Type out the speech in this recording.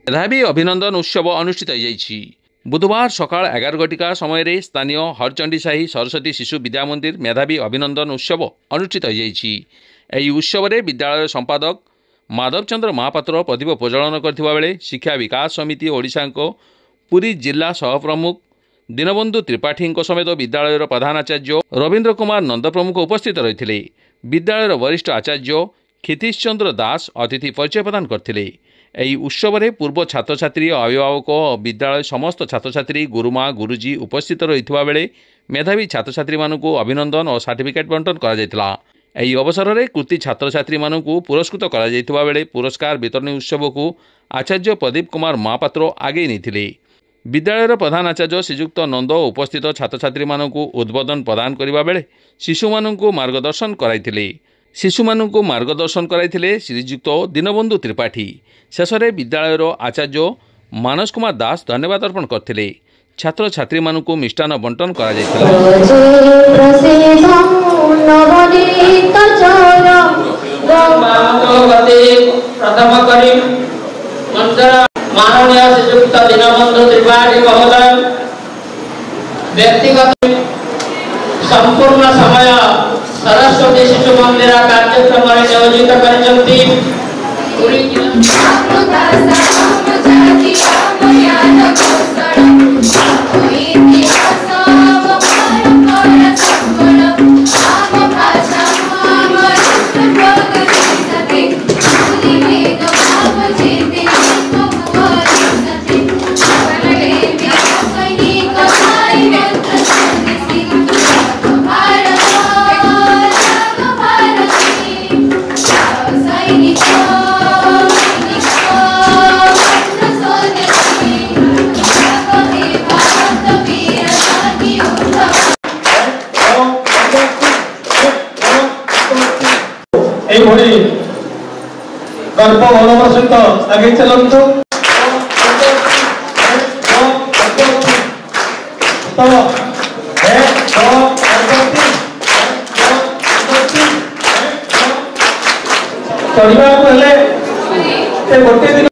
मेधावी अभिनंदन उत्सव अनुष्ठित हो बुधवार सकाल 11 घटिका समय स्थानीय हरचंडी साही सरस्वती शिशु विद्या मंदिर मेधावी अभिनंदन उत्सव अनुष्ठित हो उत्सव में विद्यालय संपादक माधव चंद्र महापात्र प्रदीप प्रज्वलन करथिबा शिक्षा विकास समिति ओडिशा पुरी जिला सहप्रमुख दीनबंधु त्रिपाठी समेत विद्यालय प्रधानाचार्य रवींद्र कुमार नंद प्रमुख उपस्थित रही विद्यालय वरिष्ठ आचार्य क्षितिश चंद्र दास अतिथि परिचय प्रदान करथिले। एही उत्सव में पूर्व छात्र छात्री अभिभावक और विद्यालय समस्त छात्र छात्री गुरुमा गुरुजी उपस्थित रहिथिबा बेले मेधावी छात्र छात्री मानकु अभिनंदन और सर्टिफिकेट बंटन करा जायतिला। एही अवसर में कृति छात्र छात्री मानकु पुरस्कृत करा जायतिबा बेले पुरस्कार वितरण उत्सव को आचार्य प्रदीप कुमार महापात्र आगे नहीं विद्यालय प्रधान आचार्य श्रीजुक्त नंद उपस्थित छात्र छात्री मानकु उद्बोधन प्रदान करबा बेले शिशु मानकु मार्गदर्शन कराइथिले। शिशु मानकु मार्गदर्शन कराइथिले श्रीजुक्त दीनबंधु त्रिपाठी। शेष में विद्यालय आचार्य मानस कुमार दास धन्यवाद अर्पण करथिले। छात्र छात्री मानकु मिष्टान बंटन करा जायतिला। माननीय श्रीयुक्त दीनबंधु त्रिपाठी महोदय व्यक्तिगत संपूर्ण समय सरस्वती शिशु मंदिर कार्यक्रम में नियोजित करछंती। गर्व गौरव सहित आगे चलतु चढ़ा गोटे दिन